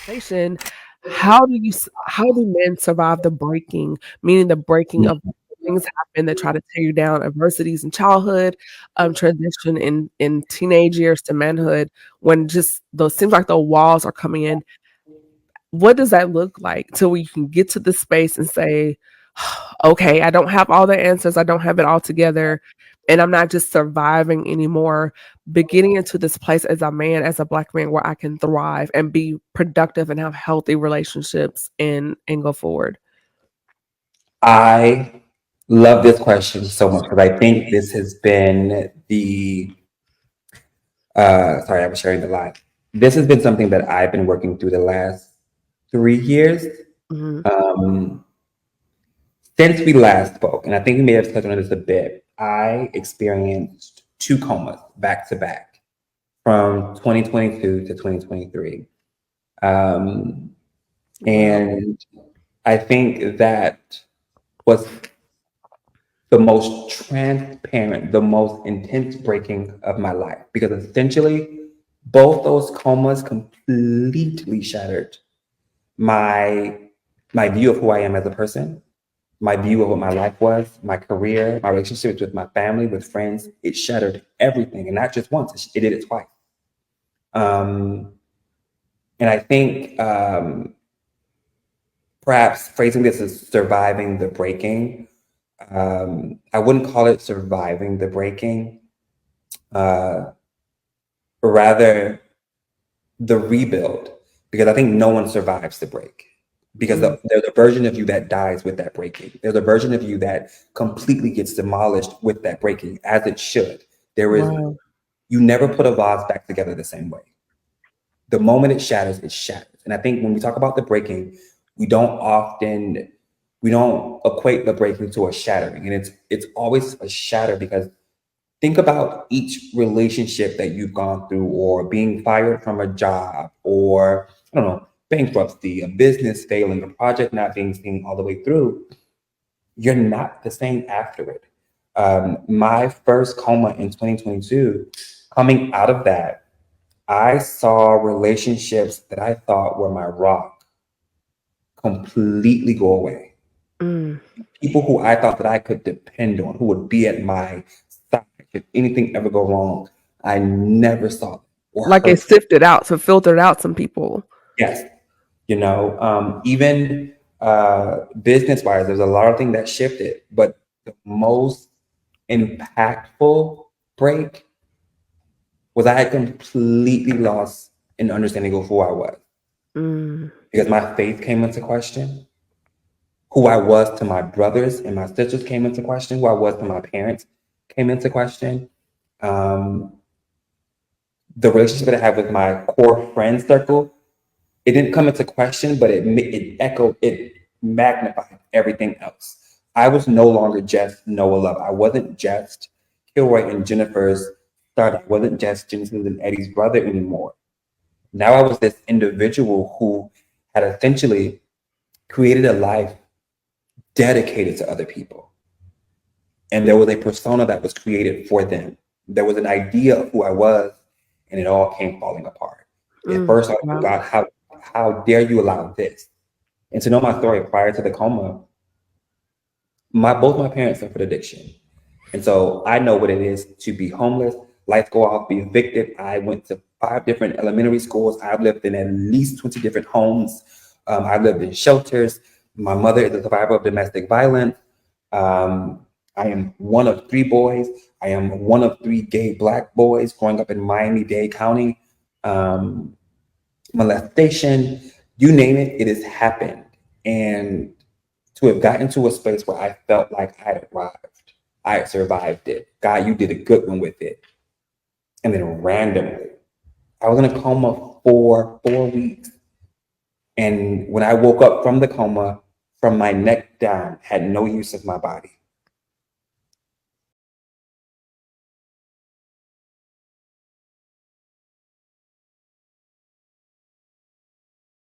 conversation, how do men survive the breaking, meaning the breaking of things happen that try to tear you down, adversities in childhood, transition in teenage years to manhood, when just those seems like the walls are coming in. What does that look like till we can get to this space and say, okay, I don't have all the answers, I don't have it all together, and I'm not just surviving anymore, but getting into this place as a man, as a Black man, where I can thrive and be productive and have healthy relationships and go forward? I love this question so much because I think this has been sorry, I was sharing the live. This has been something that I've been working through the last 3 years. Mhm. Um, since we last spoke, and I think we may have touched on this a bit, I experienced 2 comas back to back from 2022 to 2023. Um, Wow. and I think that was the most transparent, the most intense breaking of my life because essentially both those comas completely shattered my my view of who I am as a person, my view of what my life was, my career, my relationships with my family, with friends. It shattered everything, and not just once. It did it twice. Um, and I think perhaps phrasing this as surviving the breaking. I wouldn't call it surviving the breaking, uh, rather the rebuild, because I think no one survives the break. Because Mm. there's a version of you that dies with that breaking. There's a version of you that completely gets demolished with that breaking, as it should. There is, Wow. you never put a vase back together the same way. The moment it shatters, it shatters. And I think when we talk about the breaking, we don't often we don't equate the breaking to a shattering. And it's always a shatter because think about each relationship that you've gone through, or being fired from a job, or I don't know, bankruptcy, a business failing, a project not being seen all the way through. You're not the same after it. My first coma in 2022, coming out of that, I saw relationships that I thought were my rock completely go away. Mm. People who I thought that I could depend on, who would be at my side if anything ever go wrong, I never saw them or Like it heard. sifted out, so filtered out some people. Yes, even business wise, there's a lot of things that shifted, but the most impactful break was I had completely lost an understanding of who I was Mm. because my faith came into question. Who I was to my brothers and my sisters came into question. Who I was to my parents came into question. Um, the relationship that I had with my core friend circle, it didn't come into question, but it echoed, it magnified everything else. I was no longer just Noah Love. I wasn't just Kilroy and Jennifer's son. I wasn't just Jensen's and Eddie's brother anymore. Now I was this individual who had essentially created a life dedicated to other people. And there was a persona that was created for them. There was an idea of who I was, and it all came falling apart. At Mm. first, I thought, Wow. God, how dare you allow this? And to know my story prior to the coma, both my parents suffered addiction, and so I know what it is to be homeless. Lights go off, be evicted. I went to 5 different elementary schools. I've lived in at least 20 different homes. I've lived in shelters. My mother is a survivor of domestic violence. Um, I am one of 3 boys. I am one of 3 gay Black boys growing up in Miami-Dade County. Um, Molestation, you name it, it has happened. And to have gotten to a space where I felt like I had arrived, I had survived it. God, you did a good one with it. And then randomly, I was in a coma for 4 weeks. And when I woke up from the coma, from my neck down, had no use of my body.